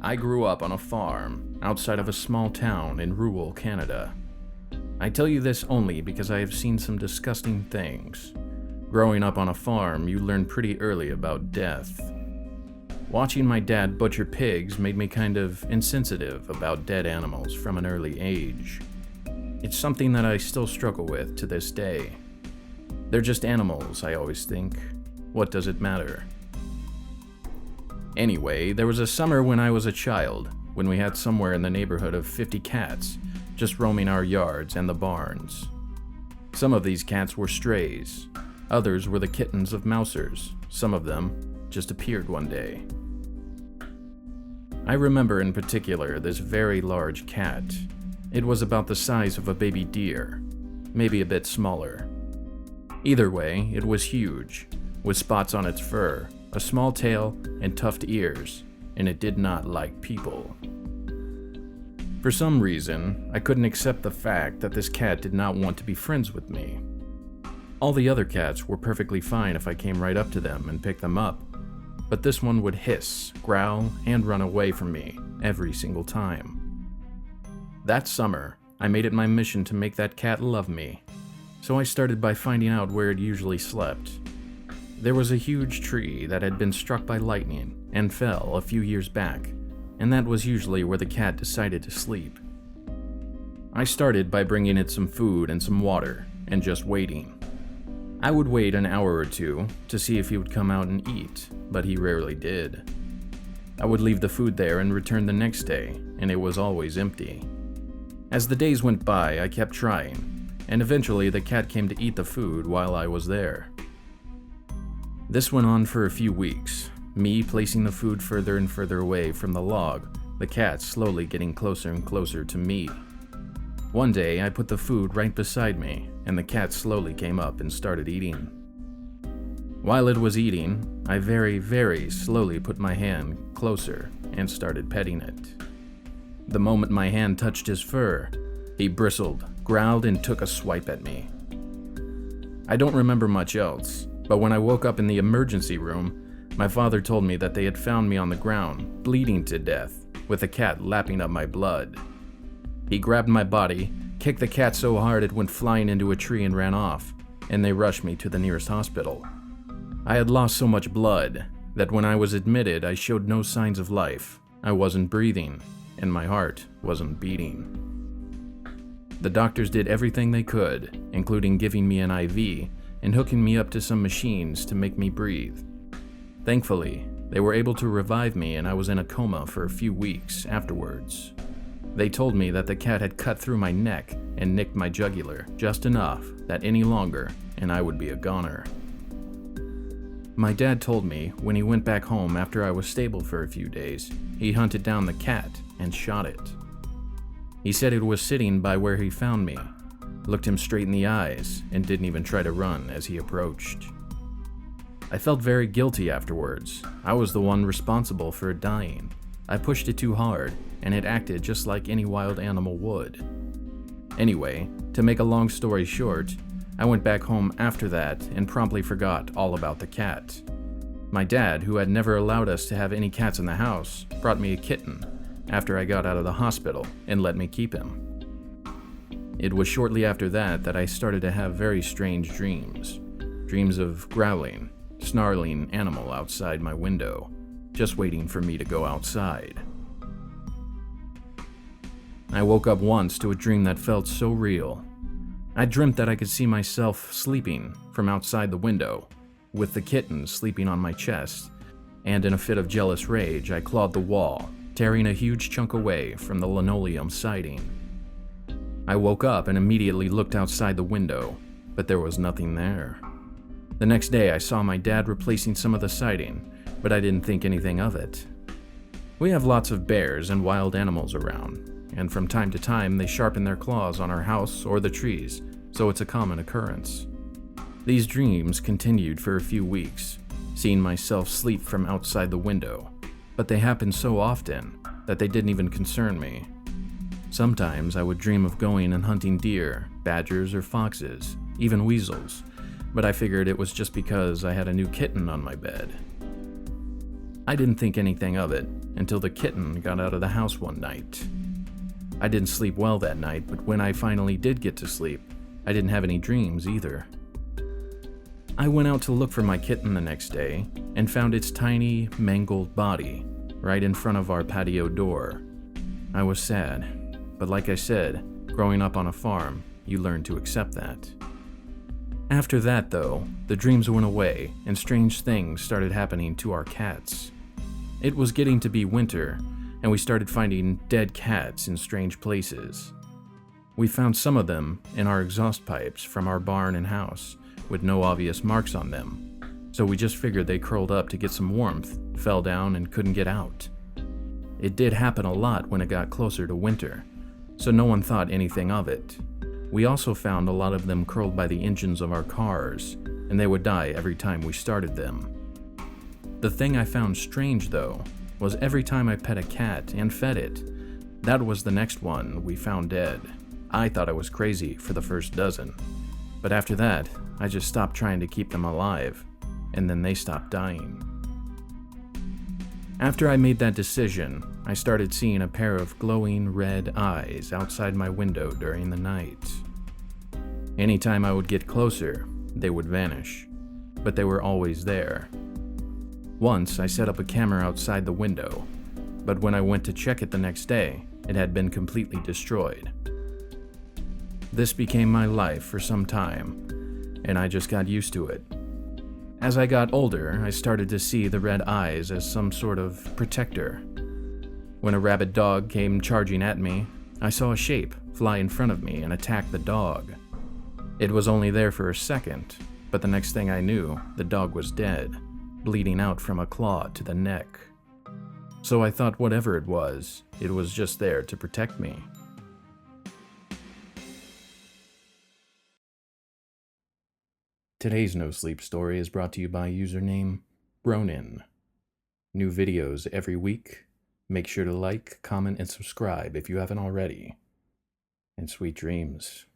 I grew up on a farm outside of a small town in rural Canada. I tell you this only because I have seen some disgusting things. Growing up on a farm, you learn pretty early about death. Watching my dad butcher pigs made me kind of insensitive about dead animals from an early age. It's something that I still struggle with to this day. They're just animals, I always think. What does it matter? Anyway, there was a summer when I was a child, when we had somewhere in the neighborhood of 50 cats, just roaming our yards and the barns. Some of these cats were strays. Others were the kittens of mousers. Some of them just appeared one day. I remember in particular this very large cat. It was about the size of a baby deer, maybe a bit smaller. Either way, it was huge, with spots on its fur, a small tail, and tufted ears, and it did not like people. For some reason, I couldn't accept the fact that this cat did not want to be friends with me. All the other cats were perfectly fine if I came right up to them and picked them up, but this one would hiss, growl, and run away from me every single time. That summer, I made it my mission to make that cat love me, so I started by finding out where it usually slept. There was a huge tree that had been struck by lightning and fell a few years back, and that was usually where the cat decided to sleep. I started by bringing it some food and some water, and just waiting. I would wait an hour or two to see if he would come out and eat, but he rarely did. I would leave the food there and return the next day, and it was always empty. As the days went by, I kept trying, and eventually the cat came to eat the food while I was there. This went on for a few weeks, me placing the food further and further away from the log, the cat slowly getting closer and closer to me. One day, I put the food right beside me, and the cat slowly came up and started eating. While it was eating, I very, very slowly put my hand closer and started petting it. The moment my hand touched his fur, he bristled, growled, and took a swipe at me. I don't remember much else, but when I woke up in the emergency room, my father told me that they had found me on the ground, bleeding to death, with the cat lapping up my blood. He grabbed my body, kicked the cat so hard it went flying into a tree and ran off, and they rushed me to the nearest hospital. I had lost so much blood that when I was admitted, I showed no signs of life. I wasn't breathing, and my heart wasn't beating. The doctors did everything they could, including giving me an IV and hooking me up to some machines to make me breathe. Thankfully, they were able to revive me and I was in a coma for a few weeks afterwards. They told me that the cat had cut through my neck and nicked my jugular just enough that any longer and I would be a goner. My dad told me when he went back home after I was stable for a few days, he hunted down the cat and shot it. He said it was sitting by where he found me, looked him straight in the eyes, and didn't even try to run as he approached. I felt very guilty afterwards. I was the one responsible for it dying. I pushed it too hard, and it acted just like any wild animal would. Anyway, to make a long story short, I went back home after that and promptly forgot all about the cat. My dad, who had never allowed us to have any cats in the house, brought me a kitten after I got out of the hospital and let me keep him. It was shortly after that that I started to have very strange dreams. Dreams of growling, snarling animal outside my window, just waiting for me to go outside. I woke up once to a dream that felt so real. I dreamt that I could see myself sleeping from outside the window, with the kitten sleeping on my chest, and in a fit of jealous rage, I clawed the wall, tearing a huge chunk away from the linoleum siding. I woke up and immediately looked outside the window, but there was nothing there. The next day, I saw my dad replacing some of the siding, but I didn't think anything of it. We have lots of bears and wild animals around, and from time to time they sharpen their claws on our house or the trees, so it's a common occurrence. These dreams continued for a few weeks, seeing myself sleep from outside the window, but they happened so often that they didn't even concern me. Sometimes I would dream of going and hunting deer, badgers, or foxes, even weasels, but I figured it was just because I had a new kitten on my bed. I didn't think anything of it, until the kitten got out of the house one night. I didn't sleep well that night, but when I finally did get to sleep, I didn't have any dreams either. I went out to look for my kitten the next day and found its tiny, mangled body right in front of our patio door. I was sad, but like I said, growing up on a farm, you learn to accept that. After that, though, the dreams went away and strange things started happening to our cats. It was getting to be winter, and we started finding dead cats in strange places. We found some of them in our exhaust pipes from our barn and house, with no obvious marks on them, so we just figured they curled up to get some warmth, fell down, and couldn't get out. It did happen a lot when it got closer to winter, so no one thought anything of it. We also found a lot of them curled by the engines of our cars, and they would die every time we started them. The thing I found strange, though, was every time I pet a cat and fed it, that was the next one we found dead. I thought I was crazy for the first dozen, but after that, I just stopped trying to keep them alive, and then they stopped dying. After I made that decision, I started seeing a pair of glowing red eyes outside my window during the night. Anytime I would get closer, they would vanish, but they were always there. Once, I set up a camera outside the window, but when I went to check it the next day, it had been completely destroyed. This became my life for some time, and I just got used to it. As I got older, I started to see the red eyes as some sort of protector. When a rabid dog came charging at me, I saw a shape fly in front of me and attack the dog. It was only there for a second, but the next thing I knew, the dog was dead, bleeding out from a claw to the neck. So I thought whatever it was just there to protect me. Today's No Sleep story is brought to you by username Bronnen. New videos every week. Make sure to like, comment, and subscribe if you haven't already. And sweet dreams.